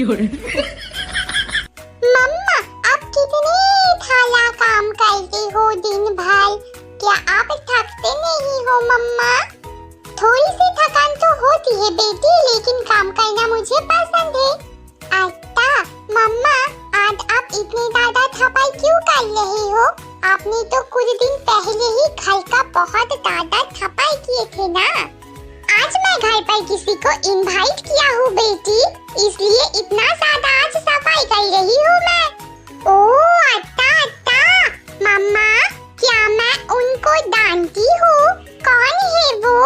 मम्मा, आप कितने थाला काम करती हो दिन भर? क्या आप थकते नहीं हो मम्मा? थोड़ी सी थकान तो होती है बेटी, लेकिन काम करना मुझे पसंद है। अच्छा मम्मा, आज आप इतनी ज्यादा सफाई क्यों कर रही हो? आपने तो कुछ दिन पहले ही घर का बहुत ज्यादा सफाई किए थे ना। आज मैं घर पर किसी को इनवाइट किया हूँ बेटी, इसलिए इतना ज्यादा आज सफाई कर रही हूँ मैं। ओह अच्छा अच्छा मम्मा, क्या मैं उनको जानती हूँ? कौन है वो?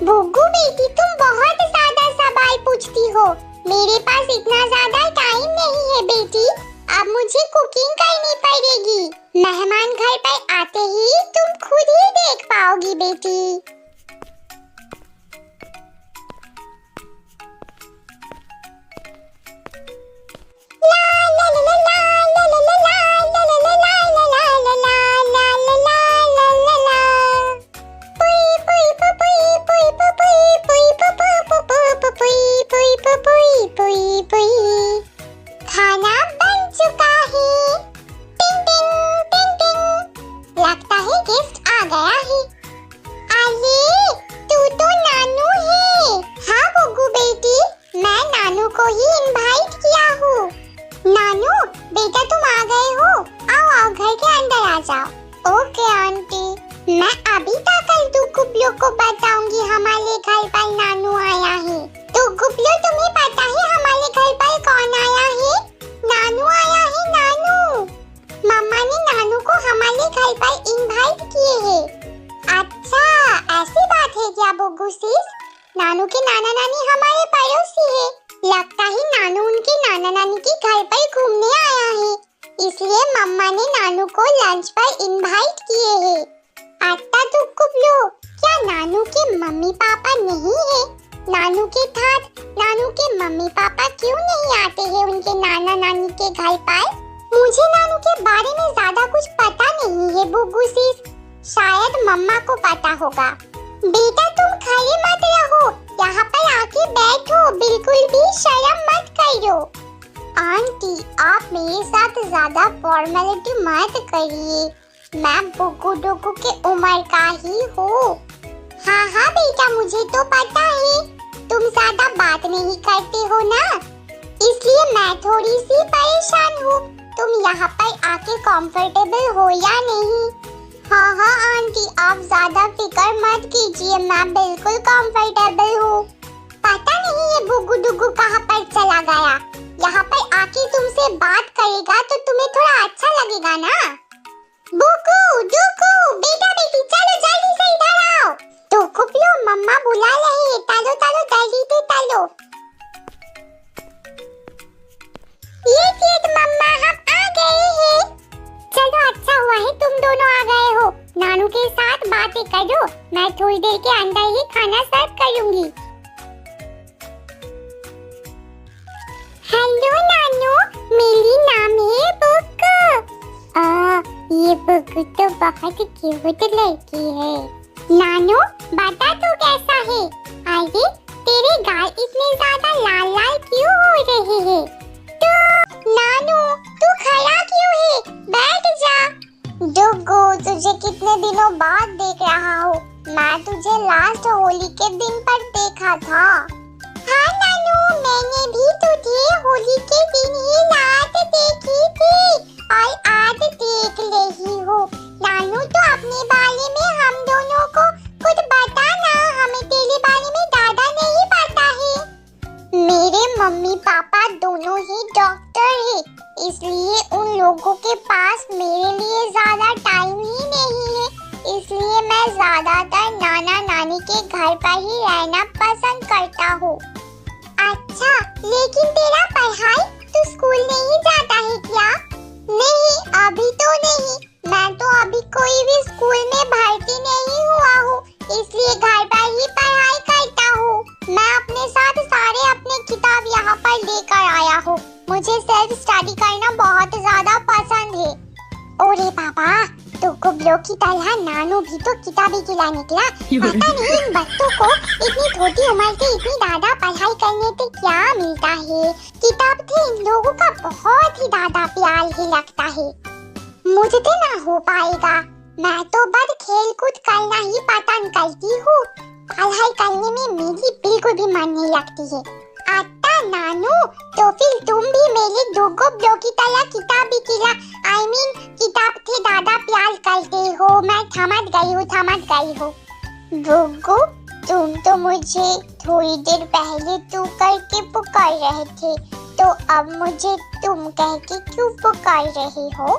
बुग्गू बेटी, तुम बहुत ज्यादा सवाल पूछती हो। मेरे पास इतना ज्यादा टाइम नहीं है बेटी, अब मुझे कुकिंग करनी पड़ेगी। मेहमान घर पर आते ही तुम खुद ही देख पाओगी बेटी। खाना बन चुका है। टिंग टिंग टिंग टिंग, लगता है गेस्ट आ गया है। अरे तू तो नानू है। हाँ बुग्गू बेटी, मैं नानू को ही इनवाइट किया हूँ। नानू बेटा, तुम आ गए हो? आओ आओ, घर के अंदर आ जाओ। ओके आंटी, मैं अभी ताकल तू गुबलो को बताऊंगी हमारे घर पर नानू आया है। तो गुबलो, तुम्हें पता है हमारे घर पर कौन आया है? नानू आया है, नानू। मम्मा ने नानू को हमारे घर पर इनवाइट किए हैं। अच्छा ऐसी बात है क्या बुग्गू सिस? नानू के नाना नानी हमारे पड़ोसी है। लगता है नानू उनके नाना नानी के घर पर घूमने आया है, इसलिए मम्मा ने नानू को लंच पर इनवाइट किए हैं। अच्छा तो गुबलो, क्या नानू के मम्मी पापा नहीं है? नानू के साथ नानू के मम्मी पापा क्यों नहीं आते हैं उनके नाना नानी के घर पर? मुझे नानू के बारे में ज्यादा कुछ पता नहीं है बुग्गू सिस, शायद मम्मा को पता होगा। बेटा तुम खड़े मत रहो, यहाँ पर आके बैठो, बिल्कुल भी शर्म मत करो। आंटी आप मेरे साथ ज्यादा फॉर्मेलिटी मत करिए, मैं बुग्गू डुग्गू के उम्र का ही हूँ। हाँ हाँ बेटा, मुझे तो पता है, तुम ज्यादा बात नहीं करते हो ना, इसलिए मैं थोड़ी सी परेशान हूँ। तुम यहाँ पर आके कंफर्टेबल हो या नहीं? हाँ हाँ आंटी, आप ज्यादा फिक्र मत कीजिए, मैं बिल्कुल कंफर्टेबल हूँ। पता नहीं ये बुग्गू डुग्गू कहाँ पर चला गया। यहाँ पर आके तुमसे बात करेगा तो तुम्हें थोड़ा अच्छा लगेगा ना। बुग्गू डुग्गू, बेटा बेटी, चलो जल्दी से इधर आओ। तो गुबलो, मम्मा बुला रही है, चलो चलो जल्दी से चलो। ये चीज मम्मा, हम आ गए हैं। चलो अच्छा हुआ है तुम दोनों आ गए हो। नानू के साथ बातें करो, मैं थोड़ी देर के अंदर ही खाना सर्व करूंगी। हेलो नानू, मेरी नाम है बुग्गू। ये बुग्गू तो बहुत क्यूट लड़की है। नानू बता तू कैसा है? अरे तेरे गाल इतने ज्यादा लाल लाल क्यों हो रहे हैं? तो नानू तू खड़ा क्यों है? बैठ जा। डुग्गू, तुझे कितने दिनों बाद देख रहा हूँ, मैं तुझे लास्ट होली के दिन पर देखा था। हाँ नानू, मैंने भी तुझे होली के दिन ही रात देखी थी और आज देख रही हूँ। नानू तो अपने बारे में हम दोनों को कुछ बता ना, हमें तेरे बारे में ज्यादा नहीं पता है। मेरे मम्मी पापा दोनों ही डॉक्टर हैं, इसलिए उन लोगों के पास मेरे लिए ज्यादा टाइम ही नहीं है, इसलिए मैं ज्यादातर नाना नानी के घर पर ही रहना पसंद करता हूँ। अच्छा, लेकिन तेरा पढ़ाई, तू स्कूल नहीं जाता है क्या? नहीं, अभी तो नहीं, मैं तो अभी कोई भी स्कूल में भर्ती नहीं हुआ हूँ, इसलिए घर पर ही पढ़ाई करता हूँ। मैं अपने साथ सारे अपने किताब यहाँ पर लेकर आया हूँ, मुझे सेल्फ स्टडी करना बहुत ज्यादा पसंद है। ओरे बाबा, तो गुबलो ब्लो की तरह नानू भी तो किताबें खिला निकला। पता नहीं इन बच्चों को इतनी छोटी उम्र से इतनी ज्यादा पढ़ाई करने से क्या मिलता है। किताब से इन लोगों का बहुत ही ज्यादा प्यार ही लगता है। मुझसे ना हो पाएगा, मैं तो बस खेल कूद करना ही पसंद करती हूँ। पढ़ाई करने में मेरी बिल्कुल भी मन नहीं लगती है। आता नानू, तो फिर तुम भी मेरे डुगू ब्लो की तरह किताब भी खिला, किताब से ज्यादा प्यार करते हो। मैं समझ गई हूँ। डुगू, तुम तो मुझे थोड़ी देर पहले तू करके पुकार रहे थे, तो अब मुझे तुम कह के क्यों पुकार रहे हो?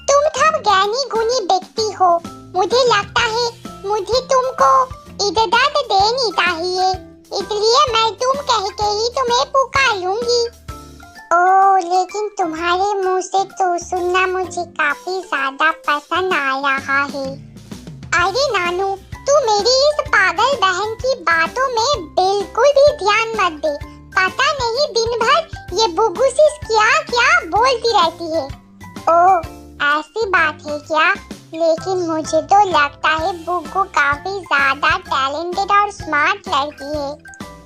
तुम सब ज्ञानी गुणी व्यक्ति हो, मुझे लगता है मुझे तुमको इज्जत देनी चाहिए, इसलिए मैं तुम कह के ही तुम्हें पुकार लूंगी। ओह, लेकिन तुम्हारे मुंह से तो सुनना मुझे काफी ज्यादा पसंद आ रहा है। अरे नानू, तू मेरी इस पागल बहन की बातों में बिल्कुल भी ध्यान मत दे। पता नहीं दिन भर ये बुग्गू से क्या क्या बोलती रहती है। ओह, ऐसी बात है क्या? लेकिन मुझे तो लगता है बुग्गू काफी ज्यादा टैलेंटेड और स्मार्ट लड़की है।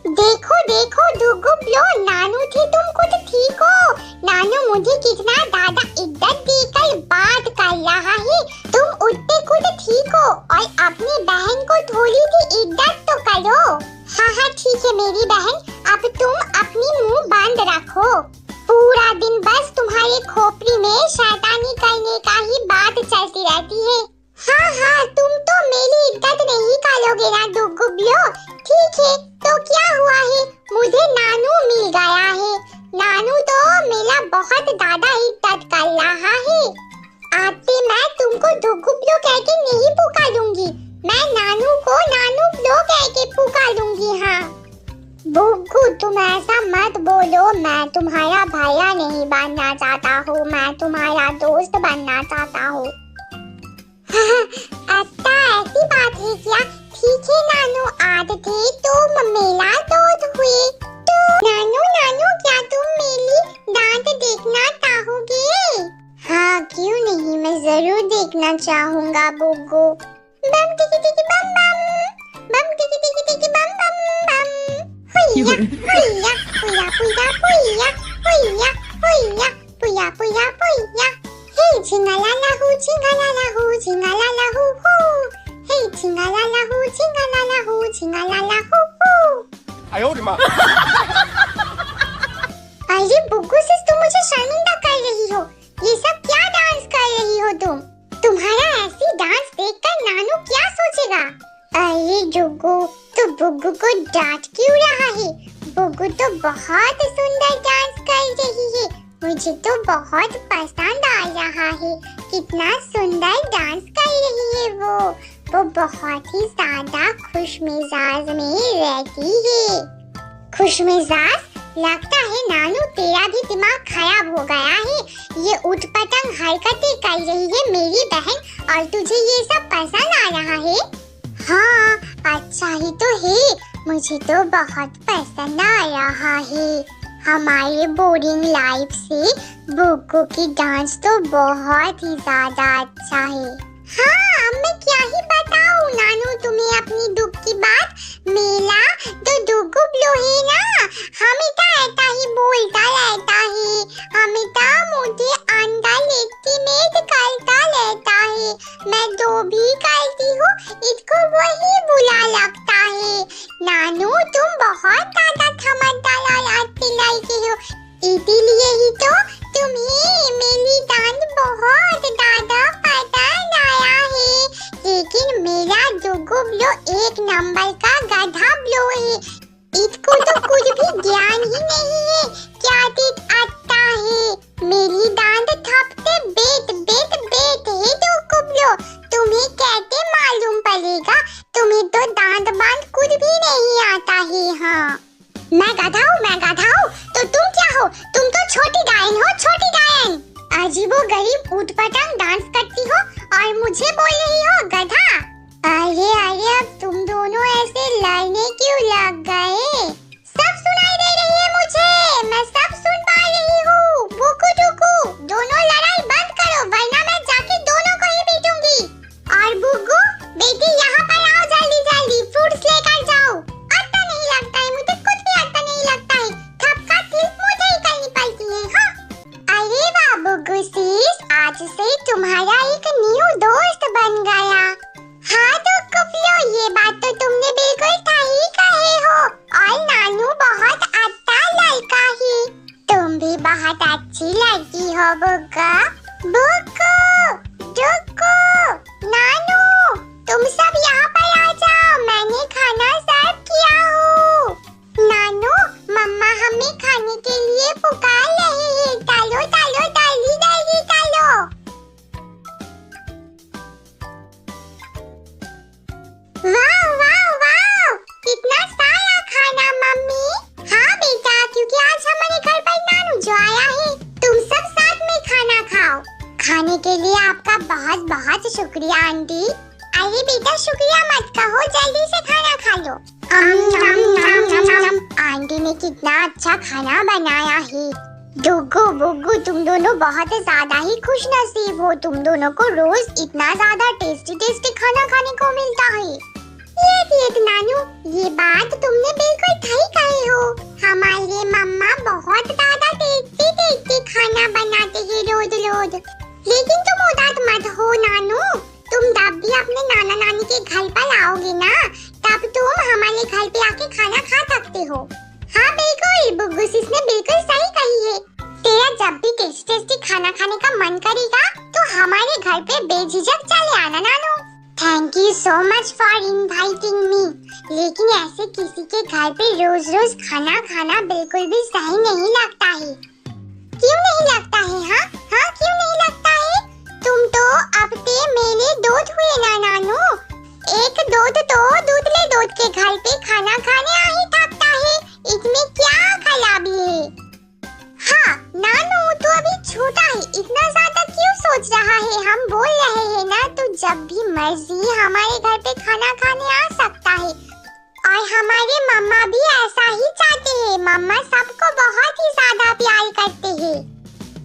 देखो देखो डुगू ब्लो, नानू से तुम कुछ ठीक हो। नानू मुझे कितना ज्यादा इज्जत देकर बात कर रहा है। तुम उठते कुछ ठीक हो और अपनी बहन को थोड़ी सी इज्जत तो करो। हाँ ठीक है मेरी बहन, अब तुम अपनी मुंह बंद रखो। पूरा दिन बस तुम्हारे खोपड़ी में शैतानी करने का ही बात चलती रहती है। हाँ, तुम तो मेरी इज्जत नहीं करोगे ना डुगू ब्लो। ठीक है, तो क्या हुआ है? मुझे नानू मिल गया है। नानू तो मेरा बहुत ज्यादा इज्जत कर रहा है। आते मैं तुमको डुगू ब्लो कह के नहीं पुकारूंगी, मैं नानू को नानू ब्लो कह के पुकारूंगी। हाँ बुग्गू, तुम ऐसा मत बोलो। मैं तुम्हारा भैया नहीं बनना चाहता हूँ, मैं तुम्हारा दोस्त बनना चाहता हूँ। अच्छा, ऐसी बात है क्या? ठीक है नानू, आज थे तुम मेरा दोस्त हुए तो नानू क्या तुम मेरी दांत देखना चाहोगे? हाँ क्यों नहीं, मैं जरूर देखना चाहूँगा बुग्गू। बम टिकी टिकी बम बम, बम टिकी टिकी टिकी बम बम बम। हुइया हुइया हुइया हुइया हुइया हुइया हुइया हुइया हुइया हुइया। हे चिंगाला हू चिंगाला हू चिंगाला हू हू। हे चिंगाला हू चिंगाला हू चिंगाला हू हू। आयो रे माँ। अरे बुग्गू सिस, तुम मुझे शर्मिंदा कर रही हो। ये सब क्या डांस कर रही हो तुम? तुम्हारा ऐसी डांस देखकर नानू क्या सोचेगा? अरे जुग्गू, तो बुग्गू को डांट क्यों रहा है? बुग्गू तो बहुत सुंदर डांस कर रही है, मुझे तो बहुत पसंद आ रहा है। कितना सुंदर डांस कर रही है वो बहुत ही ज्यादा खुश मिजाज में रहती है। खुश मिजाज? लगता है नानू तेरा भी दिमाग खराब हो गया है। ये उठपटांग हरकतें कर रही है मेरी बहन, और तुझे ये सब पसंद आ रहा है? हाँ, अच्छा ही तो है, मुझे तो बहुत पसंद आ रहा है। हमारे बोरिंग लाइफ से बुग्गू की डांस तो बहुत ही ज्यादा अच्छा है। हाँ, मैं क्या ही बताऊं नानू तुम्हें अपनी दुख की बात। मेला तो डुगू ब्लो है ना, हमेशा ऐसा ही बोलता रहता है, हमेशा मुझे अंदर एस्टिमेट करता रहता है। मैं जो भी करती हूँ इसको वही बुरा लगता है। नानू तुम बहुत ज्यादा समझदार और अच्छी लड़की हो, इसीलिए ही तो तुम्हें मेरी डांस बहुत ज्यादा पसंद आया है। लेकिन मेरा डुगू ब्लो एक नंबर का गधा ब्लो है, इसको तो कुछ भी ज्ञान ही नहीं है क्या चीज आता है। मेरी डांस थपते बेट बेट बेट है डुगू ब्लो, तुम्हें कैसे मालूम पड़ेगा? तुम्हें तो दांत बांध कुछ भी नहीं आता है। हाँ मैं गधा हूँ, तो तुम क्या हो? तुम तो छोटी गायन हो, छोटी गायन। अजीबोगरीब ऊटपटांग डांस करती हो और मुझे बोल रही हो गधा। अरे अब तुम दोनों ऐसे लड़ने क्यों लग गए? सब सुनाई दे रही है मुझे, मैं सब सुन पा रही हूँ। बुग्गू डुगू, दोनों लड़ाई बंद करो वरना मैं जाके दोनों को ही पीटूंगी। आंटी। अरे बेटा शुक्रिया मत कहो, जल्दी से खाना खा लो। आंटी ने कितना अच्छा खाना बनाया है। डुगू बुगू तुम दोनों बहुत ज्यादा ही खुश नसीब हो, तुम दोनों को रोज इतना ज्यादा टेस्टी टेस्टी खाना खाने को मिलता है। ये नानू, ये बात तुमने बिल्कुल सही कही हो। हमारे मम्मा बहुत ज्यादा टेस्टी टेस्टी खाना बनाते हैं रोज रोज। लेकिन तुम उदास मत हो नानू, तुम जब भी अपने नाना नानी के घर पर आओगे ना, तब तुम हमारे घर पे आके खाना खा सकते हो। हाँ बिल्कुल, बुग्गू सिस ने बिल्कुल सही कही है। तेरा जब भी टेस्टी टेस्टी खाना खाने का मन करेगा तो हमारे घर पे बेझिझक चले आना Nanu. Thank you so much for inviting me. लेकिन ऐसे किसी के घर पे रोज रोज खाना खाना बिल्कुल भी सही नहीं लगता है। क्यों नहीं लगता है? हाँ क्यों नहीं लगता है? तुम तो अब ते मेरे दूध हुए ना नानू। एक दूध तो दूधले दूध के घर पे खाना खाने आ ही थकता है, इसमें क्या खराबी है? हाँ नानू तू अभी छोटा है, इतना ज्यादा क्यों सोच रहा है? हम बोल रहे हैं ना, तू जब भी मर्जी हमारे घर पे खाना खाने आ सकता है। और हमारे मम्मा भी ऐसा ही चाहते हैं। मम्मा सबको बहुत ही ज्यादा प्यार करते हैं।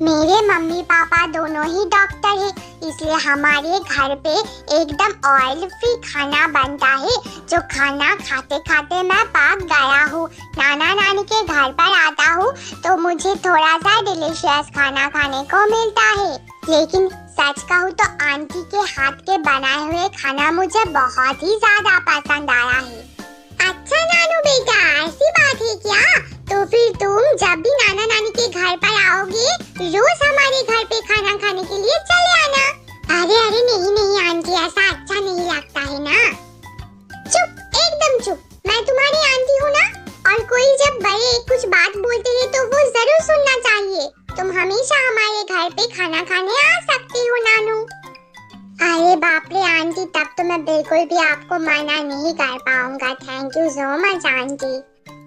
मेरे मम्मी पापा दोनों ही डॉक्टर हैं, इसलिए हमारे घर पे एकदम ऑयल फ्री खाना बनता है, जो खाना खाते खाते मैं पक गया हूँ। नाना नानी के घर पर आता हूँ तो मुझे थोड़ा सा डिलीशियस खाना खाने को मिलता है। लेकिन सच कहूँ तो आंटी के हाथ के बनाए हुए खाना मुझे बहुत ही ज्यादा पसंद आया है। अच्छा नानू बेटा, ऐसी बात है क्या? तो फिर तुम जब भी नाना नानी के घर पर आओगे, रोज हमारे घर पे खाना खाने के लिए चले आना। अरे नहीं आंटी, ऐसा अच्छा नहीं लगता है ना। चुप, एकदम चुप, मैं तुम्हारी आंटी हूँ ना। और कोई जब बड़े कुछ बात बोलते हैं तो वो जरूर सुनना चाहिए। तुम हमेशा हमारे घर पे खाना खाने आ सकती हो नानू। अरे बाप रे आंटी, तब तो मैं बिल्कुल भी आपको मना नहीं कर पाऊंगा। Thank you so much aunty.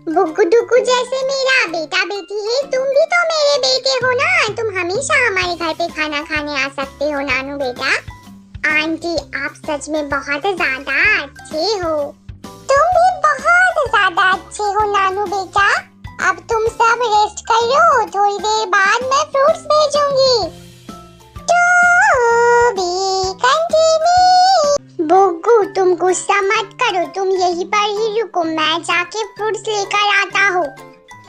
Buggu Duggu जैसे मेरा बेटा बेटी है, तुम भी तो मेरे बेटे हो ना। तुम हमेशा हमारे घर पे खाना खाने आ सकते हो नानू बेटा। आंटी आप सच में बहुत ज्यादा अच्छे हो। तुम भी बहुत ज्यादा अच्छे हो नानू बेटा। अब तुम सब रेस्ट करो, थोड़ी देर बाद मैं फ्रूट्स भेजूंगी। बुग्गू तुम गुस्सा मत करो, तुम यहीं पर ही रुको, मैं जाके फ्रूट्स लेकर आता हूँ।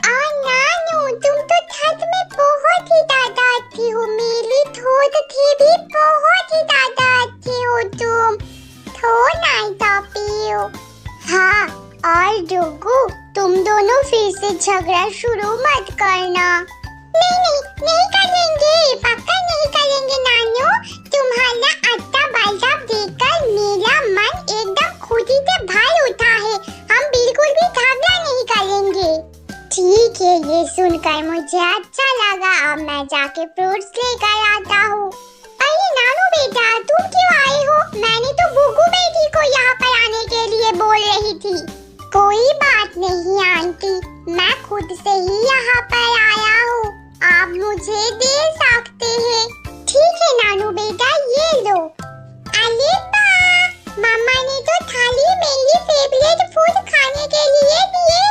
नानू तुम तो छत में बहुत ही ज्यादा अच्छी हो। मेरी थोड़ी थी भी बहुत ही ज्यादा अच्छी हो तुम। थोड़ा तो पियो। हाँ और डुग्गू तुम दोनों फिर से झगड़ा शुरू मत करना। नहीं करेंगे, पक्का नहीं करेंगे नानू। तुम्हारा अट्टा बाजाब देखकर मेरा मन एकदम खुशी से भर उठा है। हम बिल्कुल भी झगड़ा नहीं करेंगे। ठीक है, ये सुनकर मुझे अच्छा लगा। अब मैं जाके फ्रूट्स लेकर आता हूँ। अरे नानू बेटा तुम क्यों आए हो? मैंने तो बुग्गू बेटी को यहाँ पर आने के लिए बोल रही थी। कोई बात नहीं आंटी, मैं खुद से ही यहाँ पर आया हूँ। आप मुझे दे सकते हैं। ठीक है नानू बेटा, ये लो। अरे वाह, मम्मा ने तो थाली मेरी फेवरेट फूड खाने के लिए दिए।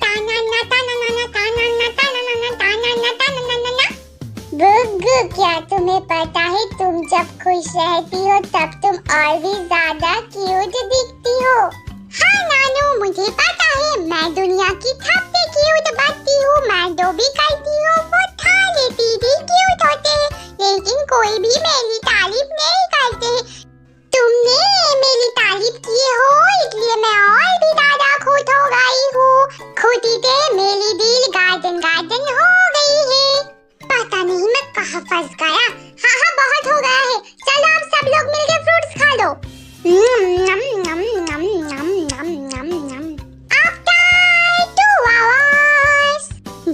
ताना ताना ताना ताना ताना ताना। गुग्गू क्या तुम्हें पता है, तुम जब खुश रहती हो तब तुम और भी ज्यादा क्यूट दिखती हो। हाँ नानू मुझे पता है, मैं दुनिया की सबसे क्यूट बच्ची हूँ। मैं जो भी करती हूँ वो थाली दीदी क्यूट होते हैं, लेकिन कोई भी मेरी तारीफ नहीं करते। तुमने मेरी तारीफ की हो इसलिए मैं और भी ज्यादा खुश हो गई हूँ। खुशी से मेरी दिल गार्डन गार्डन हो गई है। पता नहीं मैं कहाँ फंस गया। हाँ बहुत हो गया है, चलो आप सब लोग मिलकर फ्रूट्स खा लो।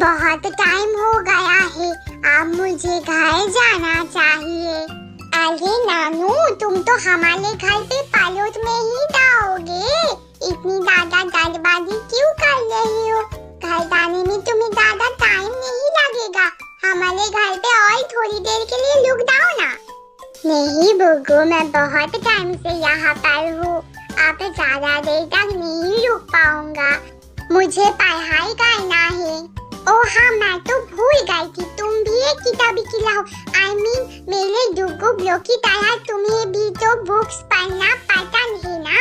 बहुत टाइम हो गया है, अब मुझे घर जाना चाहिए। अरे नानू तुम तो हमारे घर पे पलोट में ही जाओगे, इतनी ज्यादा जल्दबाजी क्यों कर रही हो? घर जाने में तुम्हें ज्यादा टाइम नहीं लगेगा। हमारे घर पे और थोड़ी देर के लिए रुक जाओ ना। नहीं बुग्गू, मैं बहुत टाइम से यहाँ पर हूँ, अब ज्यादा देर तक नहीं रुक पाऊंगा, मुझे पढ़ाई करना है। ओह हाँ, मैं तो भूल गई थी, तुम भी एक किताबी खिलाओ। मेरे डुगू ब्लॉक की तरह तुम्हें भी तो बुक्स पढ़ना पसंद है ना?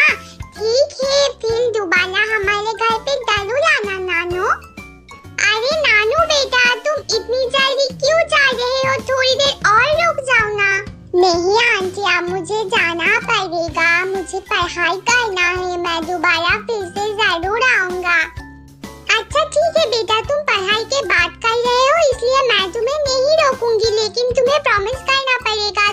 ठीक है, फिर दोबारा हमारे घर पे जरूर आना नानू। अरे नानू बेटा, तुम इतनी जल्दी क्यों जा रहे हो? थोड़ी देर और रुक जाओ ना। नहीं आंटी, अब मुझे जाना पड़ेगा, मुझे पढ़ाई करना है, मैं दोबारा फिर से जरूर आऊंगा। अच्छा ठीक है बेटा, तुम पढ़ाई के बात कर रहे हो इसलिए मैं तुम्हें नहीं रोकूंगी, लेकिन तुम्हें प्रॉमिस करना पड़ेगा